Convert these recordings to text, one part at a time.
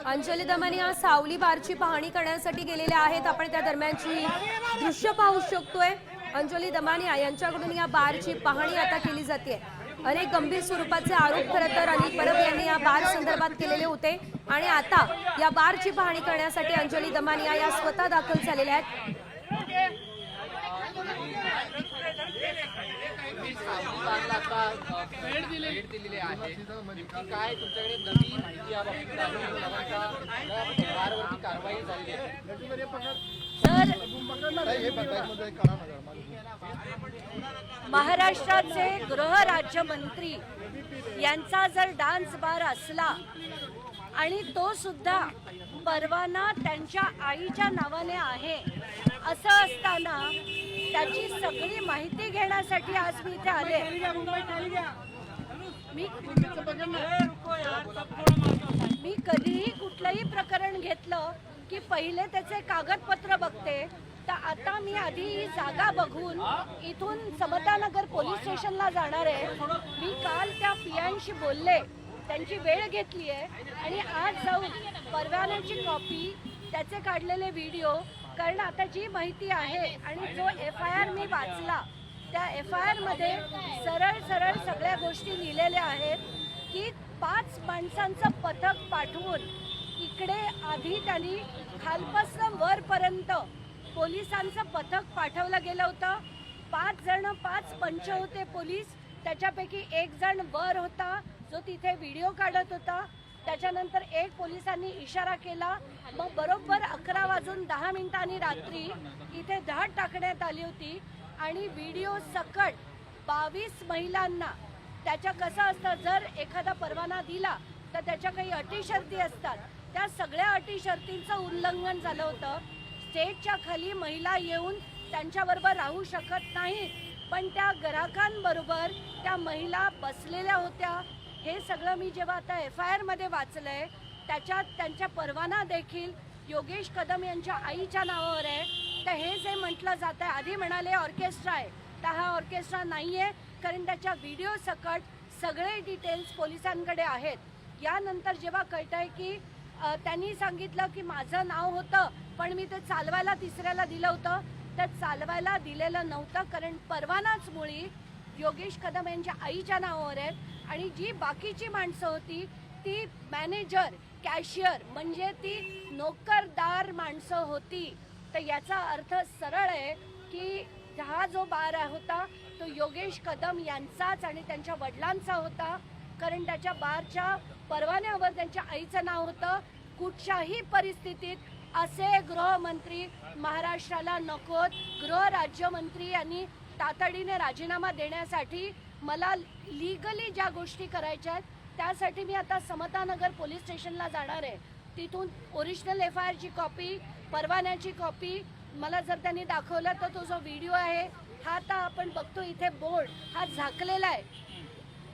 अंजली दमानी आज सावली बारची पाहणी करण्यासाठी गेलेले आहेत। आपण त्या दरम्यानची दृश्य पाहू शकतोय। अंजली दमानी यांच्याकडून या बारची पाहणी आता केली जाते। अनेक गंभीर स्वरूपाचे आरोप खरं तर अनिल परब यांनी या बार संदर्भात केलेले होते आणि आता या बारची पाहणी करण्यासाठी अंजली दमानी या स्वतः दाखल झालेल्या आहेत। महाराष्ट्राचे गृह राज्यमंत्री यांचा जर डान्स बार असला आणि तो सुद्धा परवाना त्यांच्या आईच्या नावाने आहे असं असताना त्याची सगळी माहिती घेण्यासाठी आज मी इथे आले। मी कधीही कुठलंही प्रकरण घेतलं की पहिले त्याचे कागदपत्र बघते, तर आता मी आधी ही जागा बघून इथून समतानगर पोलीस स्टेशनला जाणार आहे। मी काल त्या पियांशी बोलले, त्यांची वेळ घेतली आहे आणि आज जाऊन परवान्याची कॉपी, त्याचे काढलेले व्हिडिओ, कारण आता जी माहिती आहे आणि जो FIR मी वाचला त्या FIR मध्ये सरळ सरळ सगळ्या गोष्टी लिहिलेल्या आहेत की 5 माणसांचं पथक पाठवून इकडे आधी त्यांनी खालपासून वरपर्यंत पोलिसांचं पथक पाठवलं गेलं होतं। 5 पंच होते पोलीस, त्याच्यापैकी एक जण वर होता जो तिथे व्हिडिओ काढत होता। त्याच्यानंतर एक पोलिसांनी इशारा केला, मग बरोबर 11:10 रात्री इथे धाड टाकण्यात आली होती आणि व्हिडिओ सकट 22 महिलांना, त्याच्या कसं असतं जर एखादा परवाना दिला तर त्याच्या काही अटी शर्ती असतात, त्या सगळ्या अटी शर्तींचं उल्लंघन झालं होतं। स्टेजच्या खाली महिला येऊन त्यांच्याबरोबर राहू शकत नाहीत, पण त्या ग्राहकांबरोबर त्या महिला बसलेल्या होत्या। हे सगळं मी जेव्हा आता FIR मध्ये वाचलंय, त्याच्यात त्यांचा परवाना देखील योगेश कदम यांच्या आईच्या नावावर आहे। तर हे जे म्हटलं जात आहे, आधी म्हणाले ऑर्केस्ट्रा आहे, तर हा ऑर्केस्ट्रा नाही आहे, कारण त्याच्या व्हिडिओ सकट सगळे डिटेल्स पोलिसांकडे आहेत। यानंतर जेव्हा कळतंय की त्यांनी सांगितलं की माझं नाव होतं पण मी ते चालवायला तिसऱ्याला दिलं होतं, तर चालवायला दिलेलं नव्हतं, कारण परवानाच मुळी योगेश कदम यांच्या आईच्या नावावर आहेत आणि जी बाकीची माणसं होती ती मॅनेजर, कॅशियर, म्हणजे ती नोकरदार माणसं होती। तर याचा अर्थ सरळ आहे की हा जो बार होता तो योगेश कदम यांचाच आणि त्यांच्या वडिलांचा होता, कारण त्याच्या बारच्या परवान्यावर त्यांच्या आईचं नाव होतं। कुठच्याही परिस्थितीत असे गृहमंत्री महाराष्ट्राला नकोत। गृह राज्यमंत्री यांनी तातडीने राजीनामा देण्यासाठी मला लीगली ज्या गोष्टी करायच्या आहेत त्यासाठी मी आता समतानगर पोलीस स्टेशनला जाणार आहे। तिथून ओरिजिनल FIR ची कॉपी, परवान्याची कॉपी मला जर त्यांनी दाखवलं तर तो जो व्हिडिओ आहे हा आता आपण बघतो इथे बोर्ड हा झाकलेला आहे,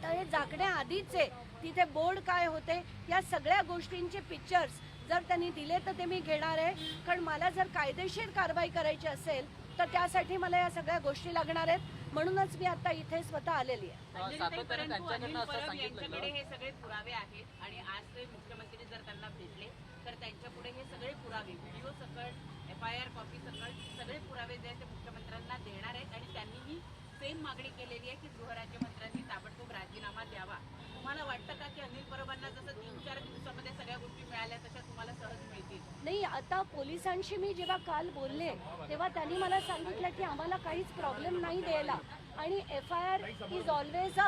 तर हे झाकण्याआधीचे तिथे बोर्ड काय होते या सगळ्या गोष्टींचे पिक्चर्स जर त्यांनी दिले तर ते मी घेणार आहे, कारण मला जर कायदेशीर कारवाई करायची असेल तर त्यासाठी मला या सगळ्या गोष्टी लागणार आहेत। म्हणूनच मी आता इथे स्वतः आलेली आहे। यांच्याकडे हे सगळे पुरावे आहेत आणि आज ते मुख्यमंत्री जर त्यांना भेटले तर त्यांच्या पुढे हे सगळे पुरावे, व्हिडिओ सकट, FIR कॉपी सकट सगळे पुरावे जे ते मुख्यमंत्र्यांना देणार आहेत आणि त्यांनी ही सेम मागणी केलेली आहे की गृहराज्यमंत्र्यांनी ताबडतोब राजीनामा द्यावा। तुम्हाला वाटतं का की अनिल परबांना जसं 3-4 दिवसामध्ये सगळ्या गोष्टी मिळाल्या तशा तुम्हाला सहज मिळतील? नाही, आता पोलिसांशी मी जेव्हा काल बोलले तेव्हा त्यांनी मला सांगितलं की आम्हाला काहीच प्रॉब्लेम नाही द्यायला आणि FIR इज ऑलवेज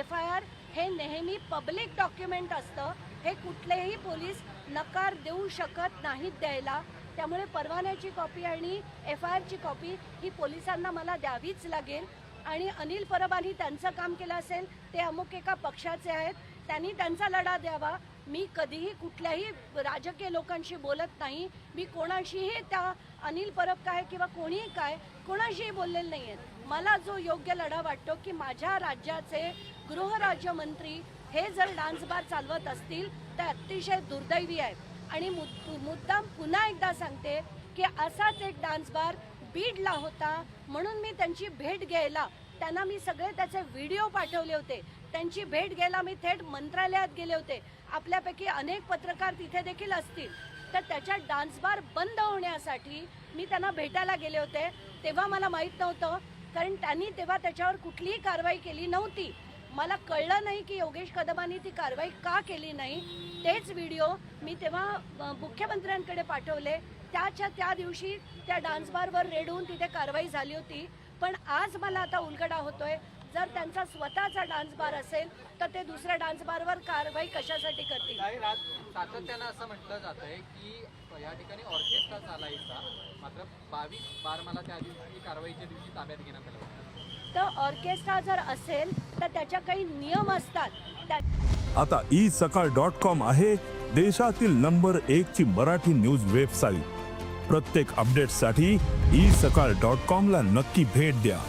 FIR हे नेहमी पब्लिक डॉक्युमेंट असतं, हे कुठलेही पोलीस नकार देऊ शकत नाहीत द्यायला। त्यामुळे परवान्याची कॉपी आणि FIR ची कॉपी ही पोलिसांना मला द्यावीच लागेल आणि अनिल परबांनी त्यांचं काम केलं असेल, ते अमुक एका पक्षाचे आहेत, त्यांनी त्यांचा लढा द्यावा। मी कधीही कुठल्याही राजकीय लोकांशी बोलत नाही, मी कोणाशीही त्या अनिल परब काय किंवा कोणीही काय कोणाशीही बोललेलं नाही आहेत। मला जो योग्य लढा वाटतो की माझ्या राज्याचे गृहराज्यमंत्री हे जर डान्स बार चालवत असतील तर अतिशय दुर्दैवी आहे आणि मुद्दाम पुन्हा एकदा सांगते की असाच एक डान्स बार बीडला होता, म्हणून मी त्यांची भेट घ्यायला त्यांना मी सगळे त्याचे व्हिडिओ पाठवले होते त्यांची भेट घ्यायला मी थेट मंत्रालयात गेले होते. आपल्यापैकी अनेक पत्रकार तिथे देखील असतील. तर त्याच्या डान्स बार बंद होण्यासाठी मी त्यांना भेटायला गेले होते. तेव्हा मला माहीत नव्हतं, कारण त्यांनी तेव्हा त्याच्यावर कुठलीही कारवाई केली नव्हती. मला कळलं नाही की योगेश कदमांनी ती कारवाई का केली नाही. तेच व्हिडिओ मी तेव्हा मुख्यमंत्र्यांकडे पाठवले. त्या दिवशी त्या डान्स बारवर रेड होऊन तिथे कारवाई झाली होती. पण आज मला आता उलगडा होतोय, जर त्यांचा स्वतःचा डान्स बार असेल तर ते दुसऱ्या डान्स बारवर कारवाई कशासाठी करतील. सातत्यानं असं म्हटलं जात आहे की या ठिकाणी ऑर्केस्ट्रा चालायचा, मात्र 22 बार मला त्या दिवशी कारवाईच्या दिवशी ताब्यात घेण्यात आलं. तर ऑर्केस्ट्रा जर असेल तर त्याच्या काही नियम असतात. आता isakal.com आहे देशातील नंबर 1 ची मराठी न्यूज वेबसाईट. प्रत्येक अपडेटसाठी isakal.com ला नक्की भेट द्या.